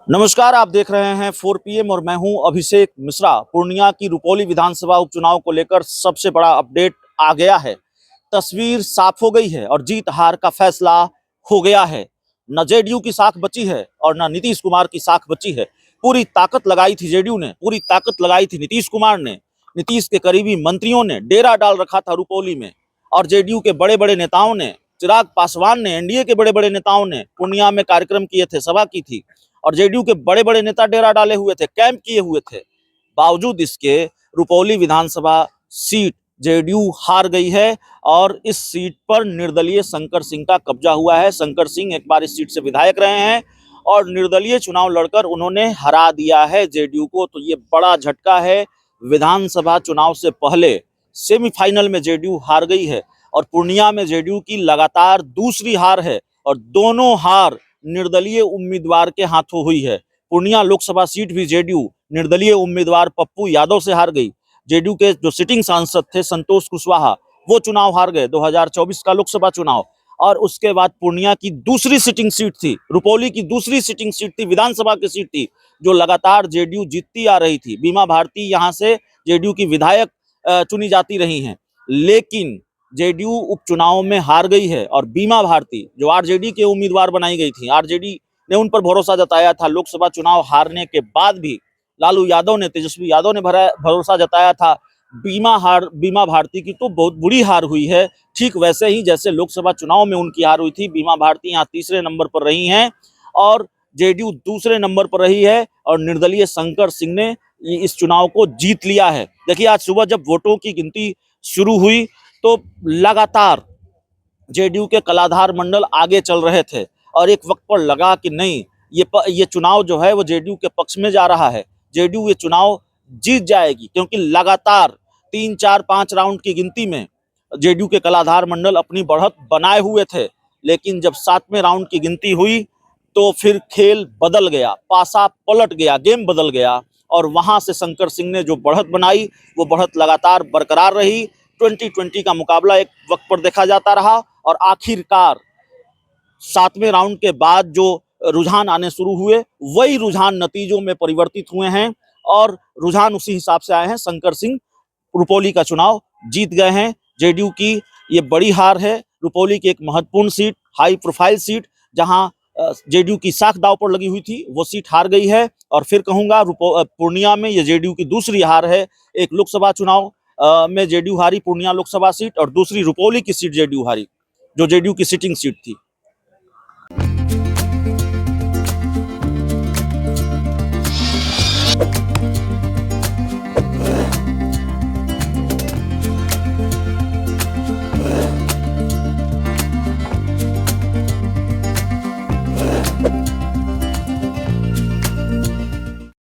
नमस्कार, आप देख रहे हैं 4 PM और मैं हूं अभिषेक मिश्रा। पूर्णिया की रुपौली विधानसभा उपचुनाव को लेकर सबसे बड़ा अपडेट आ गया है। तस्वीर साफ हो गई है और जीत हार का फैसला हो गया है। न जेडीयू की साख बची है और न नीतीश कुमार की साख बची है। पूरी ताकत लगाई थी जेडीयू ने, पूरी ताकत लगाई थी नीतीश कुमार ने। नीतीश के करीबी मंत्रियों ने डेरा डाल रखा था रुपौली में और जेडीयू के बड़े बड़े नेताओं ने, चिराग पासवान ने, एनडीए के बड़े बड़े नेताओं ने पूर्णिया में कार्यक्रम किए थे, सभा की थी और जेडीयू के बड़े बड़े नेता डेरा डाले हुए थे, कैंप किए हुए थे। बावजूद इसके रुपौली विधानसभा सीट जेडीयू हार गई है और इस सीट पर निर्दलीय शंकर सिंह का कब्जा हुआ है। शंकर सिंह एक बार इस सीट से विधायक रहे हैं और निर्दलीय चुनाव लड़कर उन्होंने हरा दिया है जेडीयू को। तो ये बड़ा झटका है। विधानसभा चुनाव से पहले सेमीफाइनल में जेडीयू हार गई है और पूर्णिया में जेडीयू की लगातार दूसरी हार है और दोनों हार निर्दलीय उम्मीदवार के हाथों हुई है। पूर्णिया लोकसभा सीट भी जेडीयू निर्दलीय उम्मीदवार पप्पू यादव से हार गई। जेडीयू के जो सिटिंग सांसद थे संतोष कुशवाहा, वो चुनाव हार गए 2024 का लोकसभा चुनाव। और उसके बाद पूर्णिया की दूसरी सिटिंग सीट थी, रुपौली की दूसरी सिटिंग सीट थी, विधानसभा की सीट थी, जो लगातार जेडीयू जीतती आ रही थी। बीमा भारती यहाँ से जेडीयू की विधायक चुनी जाती रही हैं, लेकिन जेडीयू उपचुनाव में हार गई है और बीमा भारती जो आरजेडी के उम्मीदवार बनाई गई थी, आरजेडी ने उन पर भरोसा जताया था। लोकसभा चुनाव हारने के बाद भी लालू यादव ने, तेजस्वी यादव ने भरोसा जताया था। बीमा भारती की तो बहुत बुरी हार हुई है, ठीक वैसे ही जैसे लोकसभा चुनाव में उनकी हार हुई थी। बीमा भारती यहाँ तीसरे नंबर पर रही हैं और जेडीयू दूसरे नंबर पर रही है और निर्दलीय शंकर सिंह ने इस चुनाव को जीत लिया है। देखिए, आज सुबह जब वोटों की गिनती शुरू हुई तो लगातार जेडीयू के कलाधार मंडल आगे चल रहे थे और एक वक्त पर लगा कि नहीं, ये चुनाव जो है वो जेडीयू के पक्ष में जा रहा है, जेडीयू ये चुनाव जीत जाएगी, क्योंकि लगातार 3, 4, 5 राउंड की गिनती में जेडीयू के कलाधार मंडल अपनी बढ़त बनाए हुए थे। लेकिन जब 7वें राउंड की गिनती हुई तो फिर खेल बदल गया, पासा पलट गया, गेम बदल गया और वहां से शंकर सिंह ने जो बढ़त बनाई वो बढ़त लगातार बरकरार रही। 2020 का मुकाबला एक वक्त पर देखा जाता रहा और आखिरकार 7वें राउंड के बाद जो रुझान आने शुरू हुए, वही रुझान नतीजों में परिवर्तित हुए हैं और रुझान उसी हिसाब से आए हैं। शंकर सिंह रुपौली का चुनाव जीत गए हैं। जेडीयू की ये बड़ी हार है। रुपौली की एक महत्वपूर्ण सीट, हाई प्रोफाइल सीट, जहां जेडीयू की साख दांव पर लगी हुई थी, वो सीट हार गई है। और फिर कहूंगा पूर्णिया में ये जेडीयू की दूसरी हार है। एक लोकसभा चुनाव में जेडीयू हारी पूर्णिया लोकसभा सीट और दूसरी रुपौली की सीट जेडीयू हारी, जो जेडीयू की सिटिंग सीट थी।